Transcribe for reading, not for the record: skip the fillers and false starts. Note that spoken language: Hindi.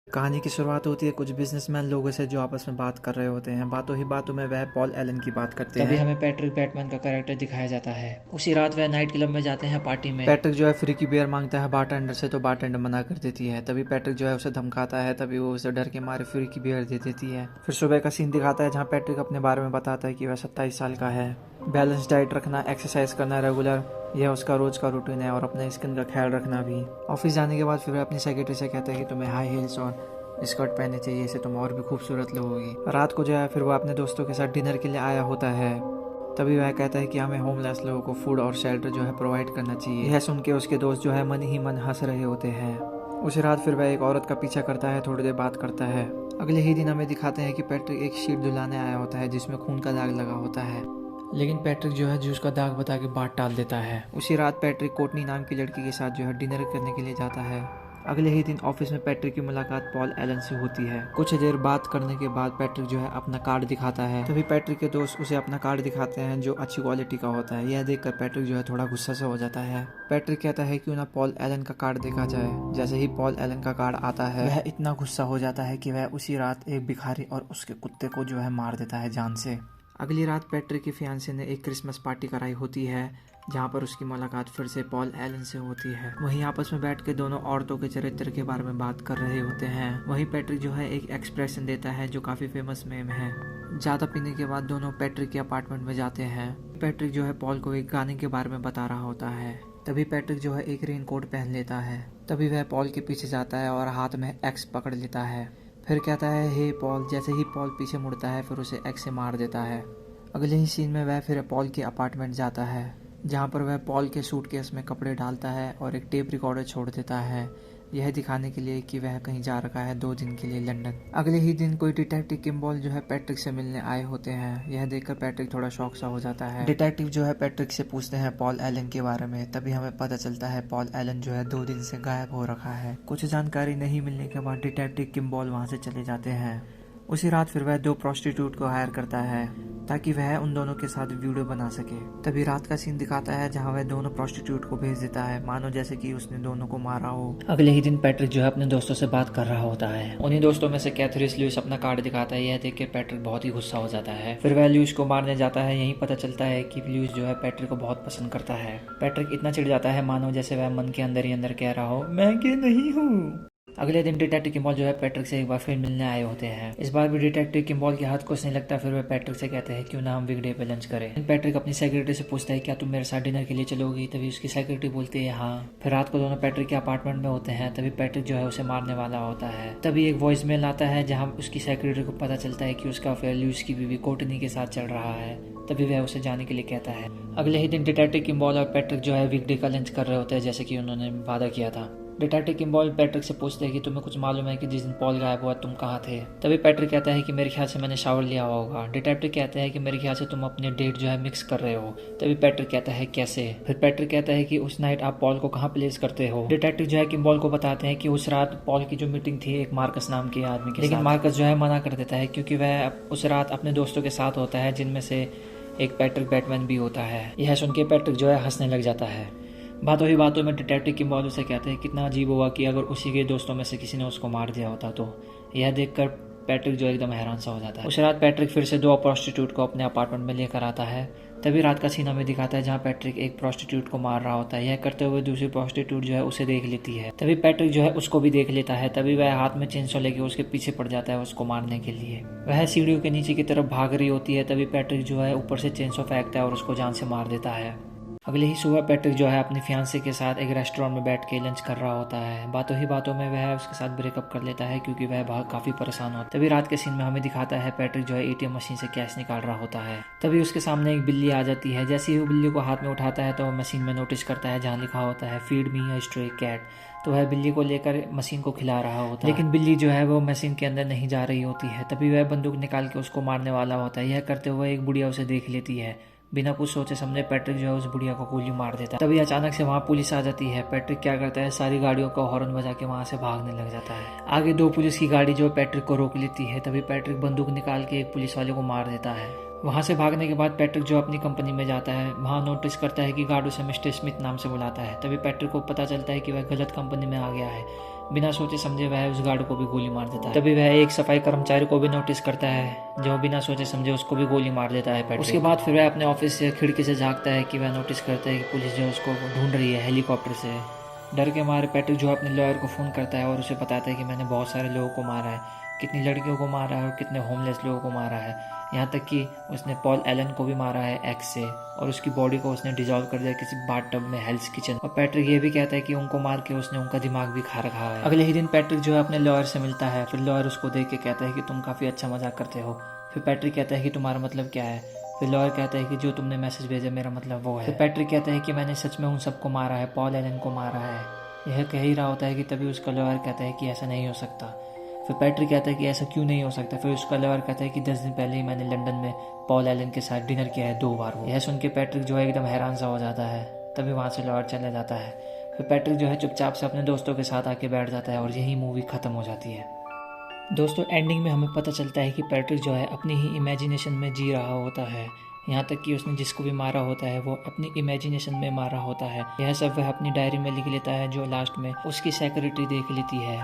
कहानी की शुरुआत होती है कुछ बिजनेसमैन लोगों से जो आपस में बात कर रहे होते हैं। बातों ही बातों में वह पॉल एलन की बात करते तभी हैं। हमें पैट्रिक बैटमैन का कैरेक्टर दिखाया जाता है। उसी रात वह नाइट क्लब में जाते हैं पार्टी में। पैट्रिक जो है फ्री की बियर मांगता है बारटेंडर से, तो बारटेंडर मना कर देती है। तभी पैट्रिक जो है उसे धमकाता है, तभी वो उसे डर के मारे फ्री की बियर दे देती है। फिर सुबह का सीन दिखाता है जहाँ पैट्रिक अपने बारे में बताता है कि वह 27 साल का है। बैलेंस डाइट रखना, एक्सरसाइज करना रेगुलर, यह उसका रोज का रूटीन है, और अपने स्किन का ख्याल रखना भी। ऑफिस जाने के बाद फिर वह अपनी सेक्रेटरी से कहता है कि तुम्हें हाई हील्स और स्कर्ट पहननी चाहिए, इससे तुम और भी खूबसूरत लगोगी। रात को जो है फिर वो अपने दोस्तों के साथ डिनर के लिए आया होता है। तभी वह कहता है कि हमें होमलेस लोगों को फूड और शेल्टर जो है प्रोवाइड करना चाहिए। यह सुन के उसके दोस्त जो है मन ही मन हंस रहे होते हैं। उसी रात फिर वह एक औरत का पीछा करता है, थोड़ी देर बात करता है। अगले ही दिन हमें दिखाते हैं कि पैट्रिक एक शीट धुलाने आया होता है जिसमें खून का दाग लगा होता है, लेकिन पैट्रिक जो है जूस का दाग बता के बात टाल देता है। उसी रात पैट्रिक कोटनी नाम की लड़की के साथ जो है डिनर करने के लिए जाता है। अगले ही दिन ऑफिस में पैट्रिक की मुलाकात पॉल एलन से होती है। कुछ देर बात करने के बाद पैट्रिक जो है अपना कार्ड दिखाता है। तभी पैट्रिक के दोस्त उसे अपना कार्ड दिखाते हैं जो अच्छी क्वालिटी का होता है। यह देखकर पैट्रिक जो है थोड़ा गुस्सा से हो जाता है। पैट्रिक कहता है क्यों ना पॉल एलन का कार्ड देखा जाए। जैसे ही पॉल एलन का कार्ड आता है वह इतना गुस्सा हो जाता है कि वह उसी रात एक भिखारी और उसके कुत्ते को जो है मार देता है जान से। अगली रात पैट्रिक की फियांसे ने एक क्रिसमस पार्टी कराई होती है जहाँ पर उसकी मुलाकात फिर से पॉल एलन से होती है। वहीं आपस में बैठ के दोनों औरतों के चरित्र के बारे में बात कर रहे होते हैं। वहीं पैट्रिक जो है एक एक्सप्रेशन देता है जो काफ़ी फेमस मेम है। ज़्यादा पीने के बाद दोनों पैट्रिक के अपार्टमेंट में जाते हैं। पैट्रिक जो है पॉल को एक गाने के बारे में बता रहा होता है। तभी पैट्रिक जो है एक रेन कोट पहन लेता है। तभी वह पॉल के पीछे जाता है और हाथ में एक्स पकड़ लेता है। फिर कहता है हे पॉल। जैसे ही पॉल पीछे मुड़ता है फिर उसे एक्स से मार देता है। अगले ही सीन में वह फिर पॉल के अपार्टमेंट जाता है जहाँ पर वह पॉल के सूटकेस में कपड़े डालता है और एक टेप रिकॉर्डर छोड़ देता है, यह दिखाने के लिए कि वह कहीं जा रखा है 2 दिन के लिए लंदन। अगले ही दिन कोई डिटेक्टिव किम्बॉल जो है पैट्रिक से मिलने आए होते हैं। यह देखकर पैट्रिक थोड़ा शॉक सा हो जाता है। डिटेक्टिव जो है पैट्रिक से पूछते हैं पॉल एलन के बारे में। तभी हमें पता चलता है पॉल एलन जो है 2 दिन से गायब हो रखा है। कुछ जानकारी नहीं मिलने के बाद डिटेक्टिव किम्बॉल वहाँ से चले जाते हैं। उसी रात फिर वह 2 प्रोस्टिट्यूट को हायर करता है ताकि वह उन दोनों के साथ वीडियो बना सके। तभी रात का सीन दिखाता है जहां वह दोनों प्रोस्टिट्यूट को भेज देता है, मानो जैसे कि उसने दोनों को मारा हो। अगले ही दिन पैट्रिक जो है अपने दोस्तों से बात कर रहा होता है। उन्हीं दोस्तों में से कैथरीन ल्यूइस अपना कार्ड दिखाता है। यह देख के पैट्रिक बहुत ही गुस्सा हो जाता है। फिर वह ल्यूइस को मारने जाता है। यहीं पता चलता है कि ल्यूइस जो है पैट्रिक को बहुत पसंद करता है। पैट्रिक इतना चिढ़ जाता है मानो जैसे वह मन के अंदर ही अंदर कह रहा हो मैं ये नहीं हूँ। अगले दिन डिटेक्टिव किम्बॉल जो है पैट्रिक से एक बार फिर मिलने आए होते हैं। इस बार भी डिटेक्टिव किम्बॉल के हाथ कुछ नहीं लगता। फिर वह पैट्रिक से कहते हैं क्यों ना हम वीकडे पे लंच करें। पैट्रिक अपनी सेक्रेटरी से पूछता है क्या तुम मेरे साथ डिनर के लिए चलोगी। तभी उसकी सेक्रेटरी बोलती है हाँ। फिर रात को दोनों पैट्रिक के अपार्टमेंट में होते हैं। तभी पैट्रिक जो है उसे मारने वाला होता है। तभी एक वॉइस मेल आता है जहाँ उसकी सेक्रेटरी को पता चलता है कि उसका अफेयर ल्यूइस की बीवी कोर्टनी के साथ चल रहा है। तभी वह उसे जाने के लिए कहता है। अगले ही दिन डिटेक्टिव किम्बॉल और पैट्रिक जो है वीकडे का लंच कर रहे होते हैं जैसे कि उन्होंने वादा किया था। डिटेक्टिव किम्बॉल पैट्रिक से पूछते हैं कि तुम्हें कुछ मालूम है कि जिस दिन पॉल गायब हुआ तुम कहाँ थे। तभी पैट्रिक कहता है कि मेरे ख्याल से मैंने शावर लिया हुआ होगा। डिटेक्टिव कहते हैं कि मेरे ख्याल से तुम अपने डेट जो है मिक्स कर रहे हो। तभी पैट्रिक कहता है कैसे। फिर पैट्रिक कहता है कि उस नाइट आप पॉल को कहाँ प्लेस करते हो। डिटेक्टिव जो है किम्बॉल को बताते हैं कि उस रात पॉल की जो मीटिंग थी एक मार्कस नाम के आदमी के, लेकिन मार्कस जो है मना कर देता है क्योंकि वह उस रात अपने दोस्तों के साथ होता है जिनमें से एक पैट्रिक बैटमैन भी होता है। यह सुन के पैट्रिक जो है हंसने लग जाता है। बातों ही बातों में डिटेक्टिव किम्बॉल उसे कहते हैं कितना अजीब हुआ कि अगर उसी के दोस्तों में से किसी ने उसको मार दिया होता तो। यह देखकर पैट्रिक जो एकदम हैरान सा हो जाता है। उस रात पैट्रिक फिर से 2 प्रोस्टिट्यूट को अपने अपार्टमेंट में लेकर आता है। तभी रात का सीन हमें दिखाता है जहाँ पैट्रिक एक प्रोस्टिट्यूट को मार रहा होता है। यह करते हुए दूसरी प्रोस्टिट्यूट जो है उसे देख लेती है। तभी पैट्रिक जो है उसको भी देख लेता है। तभी वह हाथ में चेंसो लेके उसके पीछे पड़ जाता है उसको मारने के लिए। वह सीढ़ियों के नीचे की तरफ भाग रही होती है। तभी पैट्रिक जो है ऊपर से चेंसो फेंकता है और उसको जान से मार देता है। अगले ही सुबह पैट्रिक जो है अपनी फियांसे के साथ एक रेस्टोरेंट में बैठ के लंच कर रहा होता है। बातों ही बातों में वह उसके साथ ब्रेकअप कर लेता है क्योंकि वह काफी परेशान होता है। तभी रात के सीन में हमें दिखाता है पैट्रिक जो है एटीएम मशीन से कैश निकाल रहा होता है। तभी उसके सामने एक बिल्ली आ जाती है। जैसे ही वो बिल्ली को हाथ में उठाता है तो वह मशीन में नोटिस करता है जहाँ लिखा होता है फीड मी अ स्ट्रे कैट। तो वह बिल्ली को लेकर मशीन को खिला रहा होता है, लेकिन बिल्ली जो है वो मशीन के अंदर नहीं जा रही होती है। तभी वह बंदूक निकाल के उसको मारने वाला होता है। यह करते हुए एक बुढ़िया उसे देख लेती है। बिना कुछ सोचे समझे पैट्रिक जो है उस बुढ़िया को गोली मार देता है। तभी अचानक से वहाँ पुलिस आ जाती है। पैट्रिक क्या करता है सारी गाड़ियों का हॉर्न बजा के वहाँ से भागने लग जाता है। आगे 2 पुलिस की गाड़ी जो पैट्रिक को रोक लेती है। तभी पैट्रिक बंदूक निकाल के एक पुलिस वाले को मार देता है। वहाँ से भागने के बाद पैट्रिक जो अपनी कंपनी में जाता है वहाँ नोटिस करता है कि गार्ड उसे मिस्टर स्मिथ नाम से बुलाता है। तभी पैट्रिक को पता चलता है कि वह गलत कंपनी में आ गया है। बिना सोचे समझे वह उस गार्ड को भी गोली मार देता है। तभी वह एक सफाई कर्मचारी को भी नोटिस करता है जो बिना सोचे समझे उसको भी गोली मार देता है पैट्रिक। उसके बाद फिर वह अपने ऑफिस से खिड़की से झांकता है कि वह नोटिस करता है कि पुलिस जो है उसको ढूंढ रही है हेलीकॉप्टर से। डर के मारे पैट्रिक जो अपने लॉयर को फ़ोन करता है और उसे बताता है कि मैंने बहुत सारे लोगों को मारा है, कितनी लड़कियों को मारा है और कितने होमलेस लोगों को मारा है, यहाँ तक कि उसने पॉल एलन को भी मारा है एक्स से और उसकी बॉडी को उसने डिजॉल्व कर दिया किसी बाथटब में हेल्स किचन। और पैट्रिक ये भी कहता है कि उनको मार के उसने उनका दिमाग भी खा रखा है। अगले ही दिन पैट्रिक जो है अपने लॉयर से मिलता है। फिर लॉयर उसको देख के कहता है कि तुम काफ़ी अच्छा मजाक करते हो। फिर पैट्रिक कहता है कि तुम्हारा मतलब क्या है। फिर लॉयर कहता है कि जो तुमने मैसेज भेजा मेरा मतलब वो है। फिर पैट्रिक कहता है कि मैंने सच में उन सबको मारा है, पॉल एलन को मारा है। यह कह ही रहा होता है कि तभी उसका लॉयर कहता है कि ऐसा नहीं हो सकता। फिर पैट्रिक कहता है कि ऐसा क्यों नहीं हो सकता। फिर उसका लॉयर कहता है कि 10 दिन पहले ही मैंने लंदन में पॉल एलन के साथ डिनर किया है 2 बार। यह सुन के पैट्रिक जो है एकदम हैरान सा हो जाता है। तभी वहाँ से लॉयर चला जाता है। फिर पैट्रिक जो है चुपचाप से अपने दोस्तों के साथ आके बैठ जाता है और यही मूवी ख़त्म हो जाती है। दोस्तों एंडिंग में हमें पता चलता है कि पैट्रिक जो है अपनी ही इमेजिनेशन में जी रहा होता है, यहाँ तक कि उसने जिसको भी मारा होता है वो अपनी इमेजिनेशन में मारा होता है। यह सब वह अपनी डायरी में लिख लेता है जो लास्ट में उसकी सेक्रेटरी देख लेती है।